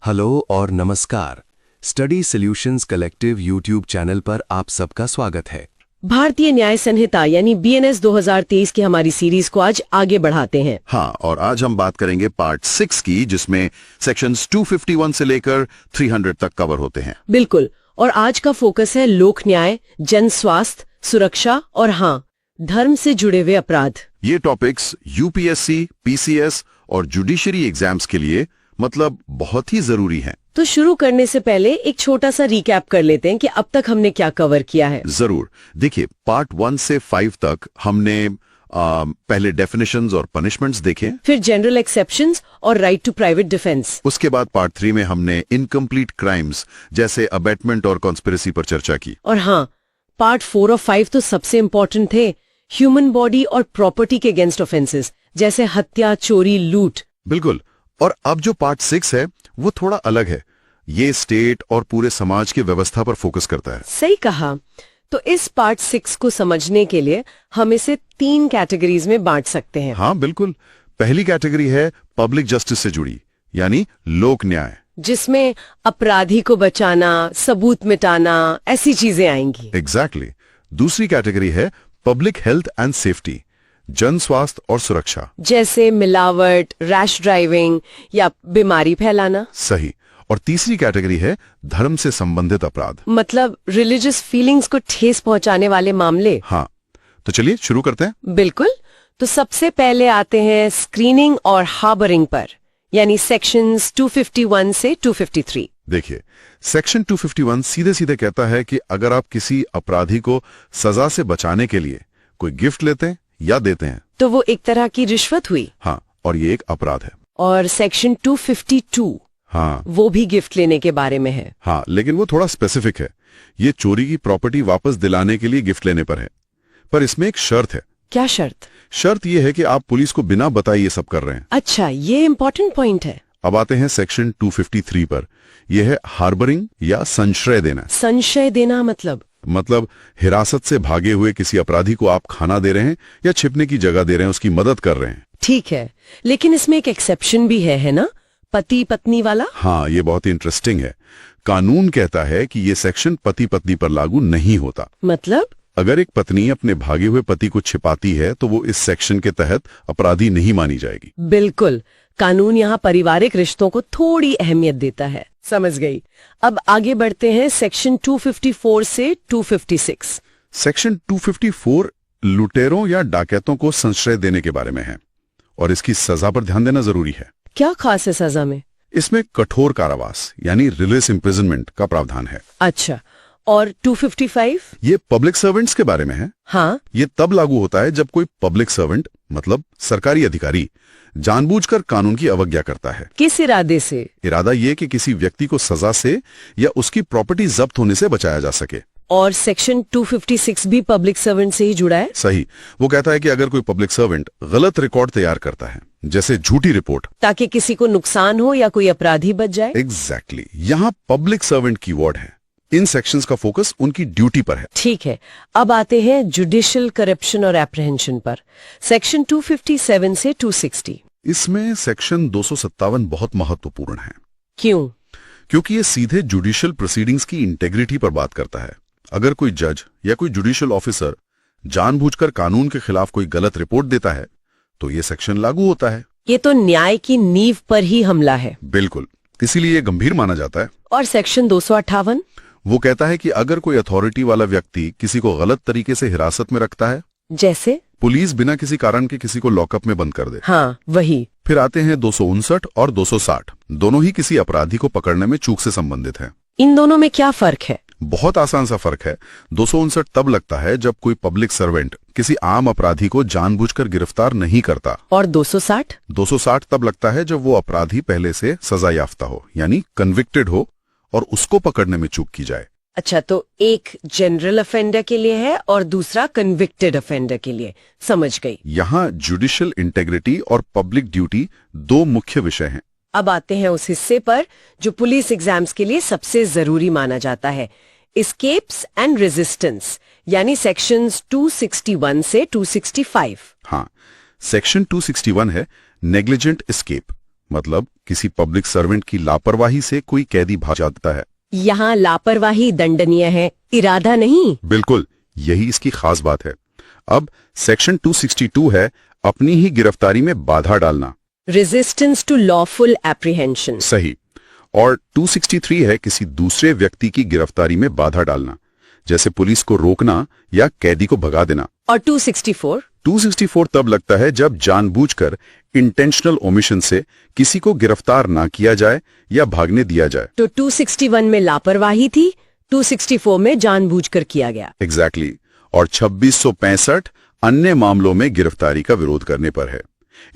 Hello और नमस्कार। Study solutions collective YouTube channel पर आप सबका स्वागत है। भारतीय न्याय संहिता यानी बीएनएस 2023 की हमारी सीरीज को आज आगे बढ़ाते हैं। हाँ, और आज हम बात करेंगे पार्ट 6 की, जिसमें सेक्शंस 251 से लेकर 300 तक कवर होते हैं। बिल्कुल, और आज का फोकस है लोक न्याय, जन स्वास्थ्य, सुरक्षा और हाँ, धर्म से जुड़े हुए अपराध। ये टॉपिक्स यूपीएससी, पीसीएस और जुडिशरी एग्जाम्स के लिए मतलब बहुत ही जरूरी हैं। तो शुरू करने से पहले एक छोटा सा रिकैप कर लेते हैं कि अब तक हमने क्या कवर किया है। जरूर। देखिए, पार्ट 1 से 5 तक हमने पहले डेफिनेशंस और पनिशमेंट्स देखे, फिर जनरल एक्सेप्शंस और राइट टू प्राइवेट डिफेंस। उसके बाद पार्ट 3 में हमने इनकम्प्लीट क्राइम्स जैसे अबेटमेंट और कॉन्स्पिरेसी पर चर्चा की। और हाँ, पार्ट 4 और 5 तो सबसे इम्पोर्टेंट थे, ह्यूमन बॉडी और प्रॉपर्टी के अगेंस्ट ऑफेंसेस जैसे हत्या, चोरी, लूट। बिल्कुल। और अब जो पार्ट 6 है वो थोड़ा अलग है। ये स्टेट और पूरे समाज की व्यवस्था पर फोकस करता है। सही कहा। तो इस पार्ट 6 को समझने के लिए हम इसे 3 कैटेगरीज में बांट सकते हैं। हाँ बिल्कुल। पहली कैटेगरी है पब्लिक जस्टिस से जुड़ी, यानी लोक न्याय, जिसमें अपराधी को बचाना, सबूत मिटाना, ऐसी चीजें आएंगी। एग्जैक्टली। दूसरी कैटेगरी है पब्लिक हेल्थ एंड सेफ्टी, जन स्वास्थ्य और सुरक्षा, जैसे मिलावट, रैश ड्राइविंग या बीमारी फैलाना। सही। और तीसरी कैटेगरी है धर्म से संबंधित अपराध, मतलब रिलीजियस फीलिंग्स को ठेस पहुंचाने वाले मामले। हाँ, तो चलिए शुरू करते हैं। बिल्कुल। तो सबसे पहले आते हैं स्क्रीनिंग और हार्बरिंग पर, यानी सेक्शंस 251 से 253। देखिए, सेक्शन 251 सीधे सीधे कहता है कि अगर आप किसी अपराधी को सजा से बचाने के लिए कोई गिफ्ट लेते हैं या देते हैं तो वो एक तरह की रिश्वत हुई। हाँ, और ये एक अपराध है। और सेक्शन 252, हाँ, वो भी गिफ्ट लेने के बारे में है। हाँ, लेकिन वो थोड़ा स्पेसिफिक है। ये चोरी की प्रॉपर्टी वापस दिलाने के लिए गिफ्ट लेने पर है, पर इसमें एक शर्त है। क्या शर्त? शर्त ये है कि आप पुलिस को बिना बताए ये सब कर रहे हैं। अच्छा, ये इम्पोर्टेंट पॉइंट है। अब आते हैं सेक्शन 253 पर। यह है हार्बरिंग या संशय देना। संशय देना मतलब हिरासत से भागे हुए किसी अपराधी को आप खाना दे रहे हैं या छिपने की जगह दे रहे हैं, उसकी मदद कर रहे हैं। ठीक है, लेकिन इसमें एक एक्सेप्शन भी है ना, पति पत्नी वाला। हाँ, ये बहुत ही इंटरेस्टिंग है। कानून कहता है कि ये सेक्शन पति पत्नी पर लागू नहीं होता। मतलब अगर एक पत्नी अपने भागे हुए पति को छिपाती है तो वो इस सेक्शन के तहत अपराधी नहीं मानी जाएगी। बिल्कुल, कानून यहाँ पारिवारिक रिश्तों को थोड़ी अहमियत देता है। समझ गई। अब आगे बढ़ते हैं सेक्शन 254 से 256। सेक्शन 254 लुटेरों या डाकैतों को संश्रय देने के बारे में है, और इसकी सजा पर ध्यान देना जरूरी है। क्या खास है सजा में? इसमें कठोर कारावास यानी रिलीज इम्प्रिजनमेंट का प्रावधान है। अच्छा, और 255? ये पब्लिक सर्वेंट्स के बारे में है। हाँ, ये तब लागू होता है जब कोई पब्लिक सर्वेंट मतलब सरकारी अधिकारी जानबूझकर कानून की अवज्ञा करता है। किस इरादे से? इरादा ये कि किसी व्यक्ति को सजा से या उसकी प्रॉपर्टी जब्त होने से बचाया जा सके। और सेक्शन 256 भी पब्लिक सर्वेंट से ही जुड़ा है। सही। वो कहता है कि अगर कोई पब्लिक सर्वेंट गलत रिकॉर्ड तैयार करता है, जैसे झूठी रिपोर्ट, ताकि किसी को नुकसान हो या कोई अपराधी बच जाए। एग्जैक्टली। यहाँ पब्लिक सर्वेंट कीवर्ड है। इन सेक्शंस का फोकस उनकी ड्यूटी पर है। ठीक है, अब आते हैं जुडिशियल करप्शन और एप्रीहेंशन पर, सेक्शन 257 से 260। इसमें सेक्शन 257 बहुत महत्वपूर्ण है। क्यों? क्योंकि ये सीधे जुडिशियल प्रोसीडिंग्स की इंटेग्रिटी पर बात करता है। अगर कोई जज या कोई जुडिशियल ऑफिसर जानबूझकर कानून के खिलाफ कोई गलत रिपोर्ट देता है तो ये सेक्शन लागू होता है। ये तो न्याय की नींव पर ही हमला है। बिल्कुल, इसीलिए ये गंभीर माना जाता है। और सेक्शन 258? वो कहता है कि अगर कोई अथॉरिटी वाला व्यक्ति किसी को गलत तरीके से हिरासत में रखता है, जैसे पुलिस बिना किसी कारण के किसी को लॉकअप में बंद कर दे। हाँ, वही। फिर आते हैं 259 और 260। दोनों ही किसी अपराधी को पकड़ने में चूक से संबंधित हैं। इन दोनों में क्या फर्क है? बहुत आसान सा फर्क है। 259 तब लगता है जब कोई पब्लिक सर्वेंट किसी आम अपराधी को जानबूझकर गिरफ्तार नहीं करता। और 260? 260 तब लगता है जब वो अपराधी पहले से सजा याफ्ता हो, यानी कन्विक्टेड हो, और उसको पकड़ने में चूक की जाए। अच्छा, तो एक जनरल अफेंडर के लिए है और दूसरा कन्विक्टेड अफेंडर के लिए। समझ गई। यहाँ जुडिशियल इंटेग्रिटी और पब्लिक ड्यूटी दो मुख्य विषय हैं। अब आते हैं उस हिस्से पर जो पुलिस एग्जाम्स के लिए सबसे जरूरी माना जाता है, एस्केप्स एंड रेजिस्टेंस, यानी सेक्शंस 261 से 265। हाँ, सेक्शन 261 है नेग्लिजेंट एस्केप, मतलब किसी पब्लिक सर्वेंट की लापरवाही से कोई कैदी भाग जाता है। यहाँ लापरवाही दंडनीय है, इरादा नहीं। बिल्कुल, यही इसकी खास बात है। अब सेक्शन 262 है अपनी ही गिरफ्तारी में बाधा डालना। Resistance to lawful apprehension. सही। और 263 है किसी दूसरे व्यक्ति की गिरफ्तारी में बाधा डालना, जैसे पुलिस को रोकना या कैदी को भगा देना। और 264? 264 तब लगता है जब जानबूझकर इंटेंशनल ओमिशन से किसी को गिरफ्तार ना किया जाए या भागने दिया जाए। तो 261 में लापरवाही थी, 264 में जानबूझकर किया गया। एग्जैक्टली। और 2665 अन्य मामलों में गिरफ्तारी का विरोध करने पर है।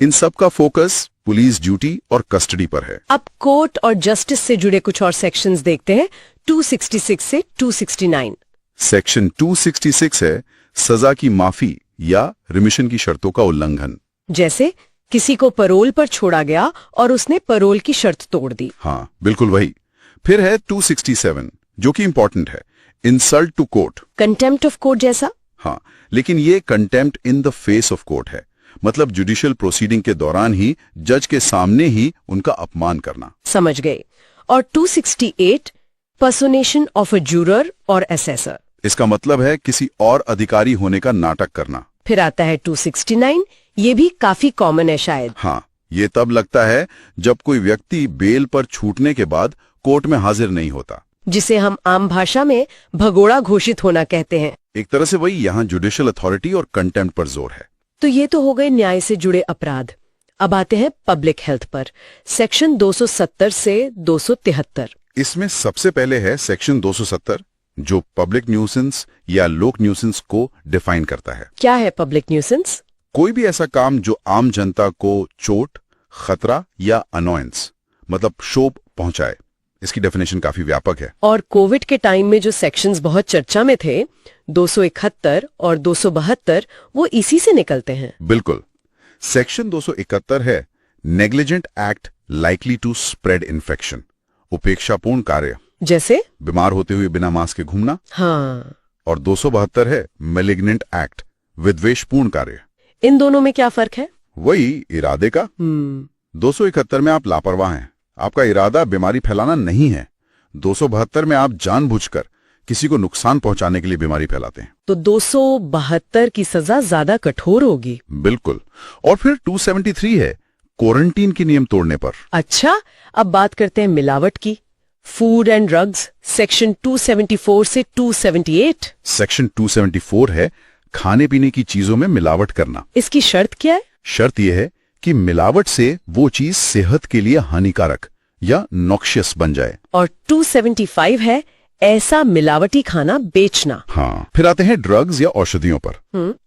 इन सब का फोकस पुलिस ड्यूटी और कस्टडी पर है। अब कोर्ट और जस्टिस से जुड़े कुछ और सेक्शंस देखते हैं, 266 से 269। सेक्शन 266 है सजा की माफी या रिमिशन की शर्तों का उल्लंघन। जैसे किसी को पैरोल पर छोड़ा गया और उसने पैरोल की शर्त तोड़ दी। हाँ, बिल्कुल वही। फिर है 267 जो कि इंपॉर्टेंट है, insult to court. Contempt of court जैसा? हाँ, लेकिन ये contempt in the face of court है, मतलब जुडिशियल प्रोसीडिंग के दौरान ही जज के सामने ही उनका अपमान करना। समझ गए। और 268 पर्सोनेशन ऑफ अ जूरर और असेसर। इसका मतलब है किसी और अधिकारी होने का नाटक करना। फिर आता है 269, ये भी काफी कॉमन है शायद। हाँ, ये तब लगता है जब कोई व्यक्ति बेल पर छूटने के बाद कोर्ट में हाजिर नहीं होता, जिसे हम आम भाषा में भगोड़ा घोषित होना कहते हैं। एक तरह से वही यहाँ जुडिशियल अथॉरिटी और कंटेम्प्ट पर जोर है। तो ये तो हो गए न्याय से जुड़े अपराध। अब आते हैं पब्लिक हेल्थ पर, सेक्शन 270 से 273। इसमें सबसे पहले है सेक्शन 270 जो पब्लिक न्यूसेंस या लोक न्यूसेंस को डिफाइन करता है। क्या है पब्लिक न्यूसेंस? कोई भी ऐसा काम जो आम जनता को चोट, खतरा या अनोयंस मतलब शोभ पहुंचाए। इसकी डेफिनेशन काफी व्यापक है। और कोविड के टाइम में जो सेक्शंस बहुत चर्चा में थे, 271 और 272, वो इसी से निकलते हैं। बिल्कुल। सेक्शन 271 है negligent act likely to spread infection, उपेक्षापूर्ण कार्य, जैसे बीमार होते हुए बिना मास्क के घूमना। हाँ। और 272 है मैलिग्नेंट एक्ट, विद्वेषपूर्ण कार्य। इन दोनों में क्या फर्क है? वही इरादे का। 271 में आप लापरवाह हैं, आपका इरादा बीमारी फैलाना नहीं है। 272 में आप जानबूझकर किसी को नुकसान पहुंचाने के लिए बीमारी फैलाते हैं। तो 272 की सजा ज्यादा कठोर होगी। बिल्कुल। और फिर 273 है क्वारंटीन के नियम तोड़ने पर। अच्छा, अब बात करते हैं मिलावट की। फूड एंड ड्रग्स, सेक्शन 274 से 278। सेक्शन 274 है खाने पीने की चीजों में मिलावट करना। इसकी शर्त क्या है? शर्त यह है कि मिलावट से वो चीज सेहत के लिए हानिकारक या नॉक्शियस बन जाए। और 275 है ऐसा मिलावटी खाना बेचना। हाँ। फिर आते हैं ड्रग्स या औषधियों पर।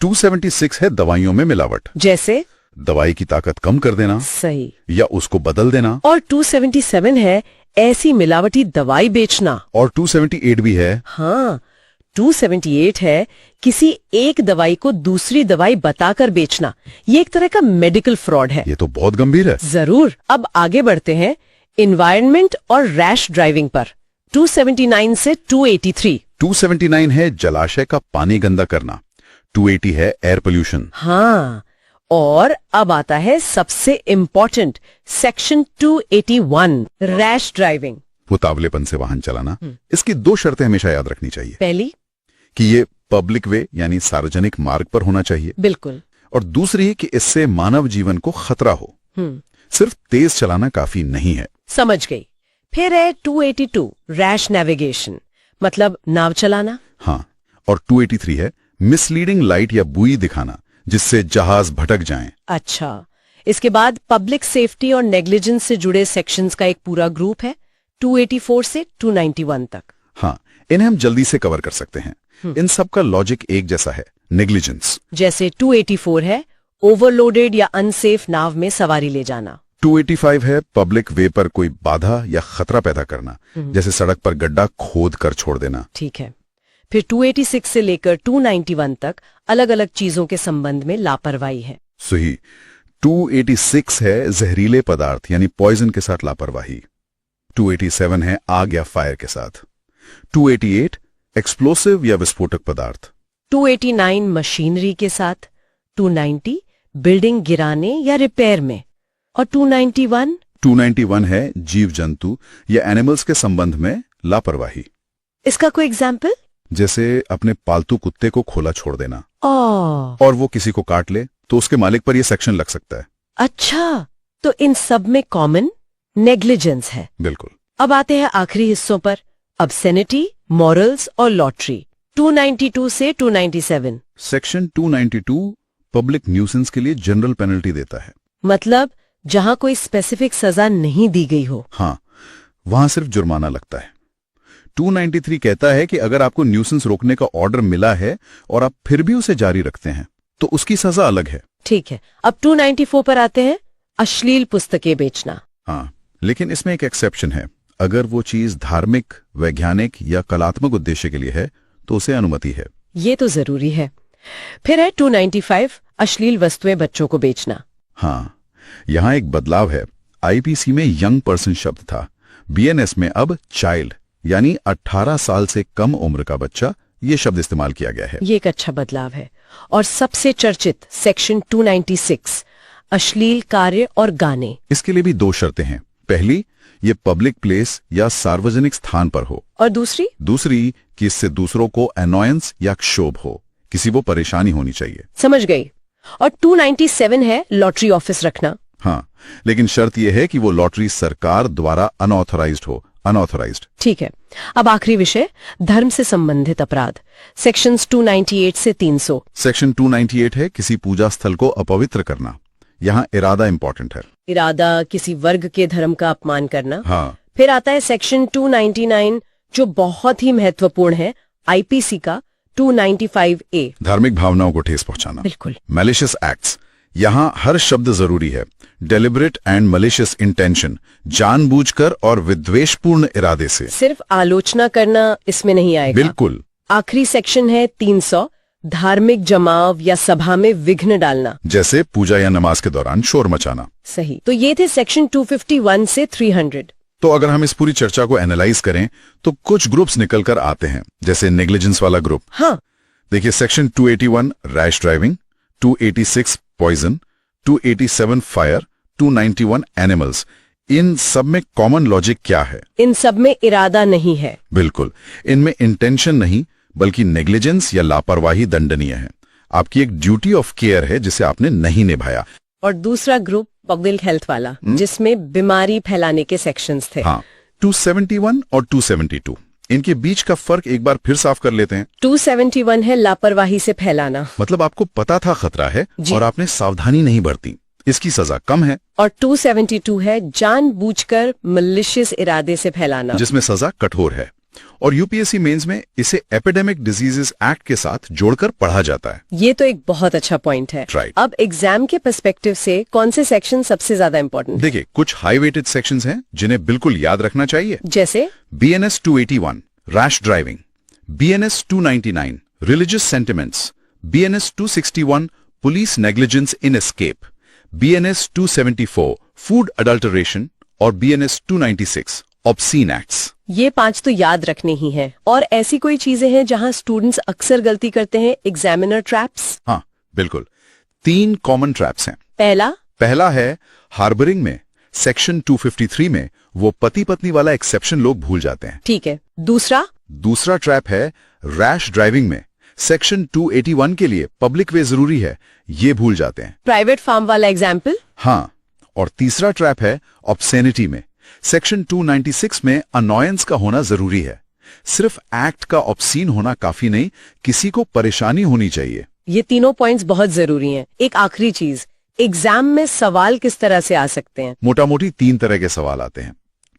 276 है दवाइयों में मिलावट, जैसे दवाई की ताकत कम कर देना। सही। या उसको बदल देना। और 277 है ऐसी मिलावटी दवाई बेचना। और 278 भी है। हाँ, 278 है किसी एक दवाई को दूसरी दवाई बताकर बेचना। ये एक तरह का मेडिकल फ्रॉड है। ये तो बहुत गंभीर है। जरूर। अब आगे बढ़ते हैं एनवायरनमेंट और रैश ड्राइविंग पर, 279 से 283। 279 है जलाशय का पानी गंदा करना। 280 है एयर पोल्यूशन। हाँ। और अब आता है सबसे इंपॉर्टेंट, सेक्शन 281, रैश ड्राइविंग, उतावलेपन से वाहन चलाना। इसकी दो शर्तें हमेशा याद रखनी चाहिए। पहली कि ये पब्लिक वे यानी सार्वजनिक मार्ग पर होना चाहिए। बिल्कुल। और दूसरी कि इससे मानव जीवन को खतरा हो। सिर्फ तेज चलाना काफी नहीं है। समझ गई। फिर है 282, रैश नेविगेशन, मतलब नाव चलाना। हाँ। और 283 है मिसलीडिंग लाइट या बुई दिखाना जिससे जहाज भटक जाएं। अच्छा, इसके बाद पब्लिक सेफ्टी और नेग्लिजेंस से जुड़े सेक्शंस का एक पूरा ग्रुप है, 284 से 291 तक। हाँ, इन्हें हम जल्दी से कवर कर सकते हैं। इन सब का लॉजिक एक जैसा है, नेग्लिजेंस। जैसे 284 है ओवरलोडेड या अनसेफ नाव में सवारी ले जाना। 285 है पब्लिक वे पर कोई बाधा या खतरा पैदा करना, जैसे सड़क पर गड्ढा खोद कर छोड़ देना। ठीक है। फिर 286 से लेकर 291 तक अलग अलग चीजों के संबंध में लापरवाही है। सही। 286 है जहरीले पदार्थ यानी पॉइजन के साथ लापरवाही। 287 है आग या फायर के साथ। 288 एक्सप्लोसिव या विस्फोटक पदार्थ। 289 मशीनरी के साथ। 290 बिल्डिंग गिराने या रिपेयर में। और 291 291 है जीव जंतु या एनिमल्स के संबंध में लापरवाही। इसका कोई एग्जाम्पल? जैसे अपने पालतू कुत्ते को खोला छोड़ देना ओह, और वो किसी को काट ले तो उसके मालिक पर यह सेक्शन लग सकता है। अच्छा, तो इन सब में कॉमन नेग्लिजेंस है। बिल्कुल। अब आते हैं आखिरी हिस्सों पर, ऑब्सेनिटी, मॉरल्स और लॉटरी। 292 से 297। सेक्शन 292 पब्लिक न्यूसेंस के लिए जनरल पेनल्टी देता है। मतलब जहां कोई स्पेसिफिक सजा नहीं दी गई हो। हाँ, वहां सिर्फ जुर्माना लगता है। 293 कहता है कि अगर आपको न्यूसेंस रोकने का ऑर्डर मिला है और आप फिर भी उसे जारी रखते हैं तो उसकी सजा अलग है। ठीक है, अब 294 पर आते हैं, अश्लील पुस्तकें बेचना। हाँ, लेकिन इसमें एक एक्सेप्शन है। अगर वो चीज धार्मिक, वैज्ञानिक या कलात्मक उद्देश्य के लिए है तो उसे अनुमति है। ये तो जरूरी है। फिर है 295, अश्लील वस्तुएं बच्चों को बेचना। हाँ, यहां एक बदलाव है। आईपीसी में यंग पर्सन शब्द था, बीएनएस में अब चाइल्ड यानी 18 साल से कम उम्र का बच्चा, ये शब्द इस्तेमाल किया गया है। ये एक अच्छा बदलाव है। और सबसे चर्चित सेक्शन 296, अश्लील कार्य और गाने। इसके लिए भी 2 शर्तें हैं। पहली, ये पब्लिक प्लेस या सार्वजनिक स्थान पर हो, और दूसरी कि इससे दूसरों को अनॉयंस या क्षोभ हो, किसी को परेशानी होनी चाहिए। समझ गई। और 297 है लॉटरी ऑफिस रखना। हाँ, लेकिन शर्त यह है कि वो लॉटरी सरकार द्वारा अनऑथराइज्ड हो। अनऑथराइज्ड। ठीक है, अब आखिरी विषय, धर्म से संबंधित अपराध। सेक्शंस 298 से 300। सेक्शन 298 है किसी पूजा स्थल को अपवित्र करना। यहाँ इरादा इंपॉर्टेंट है। इरादा, किसी वर्ग के धर्म का अपमान करना। हाँ। फिर आता है सेक्शन 299 जो बहुत ही महत्वपूर्ण है, आईपीसी का 295A, धार्मिक भावनाओं को ठेस पहुंचाना। बिल्कुल। मैलिशियस एक्ट्स, यहाँ हर शब्द जरूरी है। डेलिबरेट एंड मैलिशियस इंटेंशन, जानबूझकर और विद्वेषपूर्ण इरादे से। सिर्फ आलोचना करना इसमें नहीं आएगा। बिल्कुल। आखिरी सेक्शन है 300, धार्मिक जमाव या सभा में विघ्न डालना, जैसे पूजा या नमाज के दौरान शोर मचाना। सही। तो ये थे सेक्शन 251 से 300। तो अगर हम इस पूरी चर्चा को एनालाइज करें तो कुछ ग्रुप्स निकल कर आते हैं, जैसे नेग्लिजेंस वाला ग्रुप। हाँ, देखिए, section 281 rash driving, 286 poison, 287 fire, 291 animals. इन सब में कॉमन लॉजिक क्या है? इन सब में इरादा नहीं है। बिल्कुल, इनमें इंटेंशन नहीं बल्कि नेग्लिजेंस या लापरवाही दंडनीय है। आपकी एक ड्यूटी ऑफ केयर है जिसे आपने नहीं निभाया। और दूसरा ग्रुप पब्लिक हेल्थ वाला, जिसमें बीमारी फैलाने के सेक्शंस थे। हाँ, 271 और 272, इनके बीच का फर्क एक बार फिर साफ कर लेते हैं। 271 है लापरवाही से फैलाना, मतलब आपको पता था खतरा है और आपने सावधानी नहीं बरती, इसकी सजा कम है। और 272 है जानबूझकर मलिशियस इरादे से फैलाना, जिसमें सजा कठोर है। और यूपीएससी मेंस में इसे एपिडेमिक डिजीजेस एक्ट के साथ जोड़कर पढ़ा जाता है। ये तो एक बहुत अच्छा पॉइंट है। Right. अब एग्जाम के पर्सपेक्टिव से कौन से सेक्शन सबसे ज्यादा इंपॉर्टेंट? देखिए, कुछ हाई वेटेड सेक्शंस हैं जिन्हें बिल्कुल याद रखना चाहिए, जैसे BNS 281 rash driving, BNS 299 religious sentiments, BNS 261 police negligence in escape, BNS 274 food adulteration और BNS 296 ऑब्सीन एक्ट्स। ये 5 तो याद रखने ही हैं। और ऐसी कोई चीजें हैं जहां स्टूडेंट्स अक्सर गलती करते हैं, एग्जामिनर ट्रैप्स? हाँ, बिल्कुल। 3 कॉमन ट्रैप्स हैं। पहला है हार्बरिंग में, सेक्शन 253 में वो पति पत्नी वाला एक्सेप्शन लोग भूल जाते हैं। ठीक है। दूसरा ट्रैप है रैश ड्राइविंग में, सेक्शन 281 के लिए पब्लिक वे जरूरी है, ये भूल जाते हैं। प्राइवेट फार्म वाला एग्जाम्पल? हाँ, और तीसरा ट्रैप है ऑब्सेनिटी में, सेक्शन 296 में अनॉयंस का होना जरूरी है। सिर्फ एक्ट का ऑब्सीन होना काफी नहीं, किसी को परेशानी होनी चाहिए। ये तीनों पॉइंट्स बहुत जरूरी हैं। एक आखिरी चीज, एग्जाम में सवाल किस तरह से आ सकते हैं? मोटा मोटी 3 तरह के सवाल आते हैं।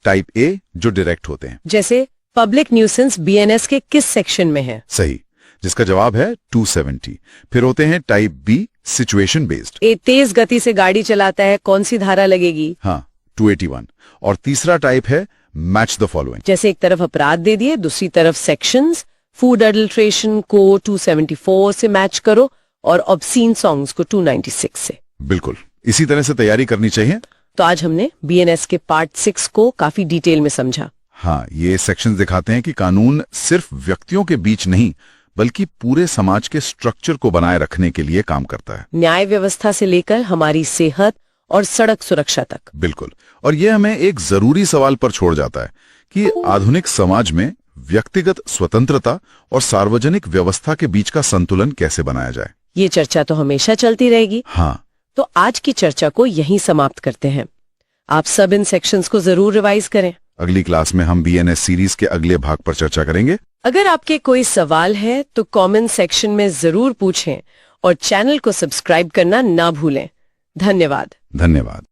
टाइप ए जो डायरेक्ट होते हैं, जैसे पब्लिक न्यूसेंस बीएनएस के किस सेक्शन में है? सही, जिसका जवाब है 270। फिर होते हैं टाइप बी सिचुएशन बेस्ड, तेज गति से गाड़ी चलाता है, कौन सी धारा लगेगी? हाँ, 281। और तीसरा टाइप है मैच द फॉलोइंग, जैसे एक तरफ अपराध दे दिए, दूसरी तरफ सेक्शंस, फूड अडल्ट्रेशन को 274 से मैच करो और ऑब्सीन सॉन्ग्स को 296 से। बिल्कुल, इसी तरह से तैयारी करनी चाहिए। तो आज हमने बीएनएस के पार्ट 6 को काफी डिटेल में समझा। हाँ, ये सेक्शंस दिखाते हैं कि कानून सिर्फ व्यक्तियों के बीच नहीं बल्कि पूरे समाज के स्ट्रक्चर को बनाए रखने के लिए काम करता है। न्याय व्यवस्था से लेकर हमारी सेहत और सड़क सुरक्षा तक। बिल्कुल। और ये हमें एक जरूरी सवाल पर छोड़ जाता है कि आधुनिक समाज में व्यक्तिगत स्वतंत्रता और सार्वजनिक व्यवस्था के बीच का संतुलन कैसे बनाया जाए। ये चर्चा तो हमेशा चलती रहेगी। हाँ, तो आज की चर्चा को यहीं समाप्त करते हैं। आप सब इन सेक्शंस को जरूर रिवाइज करें। अगली क्लास में हम बीएनएस सीरीज के अगले भाग पर चर्चा करेंगे। अगर आपके कोई सवाल है तो कमेंट सेक्शन में जरूर पूछें और चैनल को सब्सक्राइब करना ना भूलें। धन्यवाद। धन्यवाद।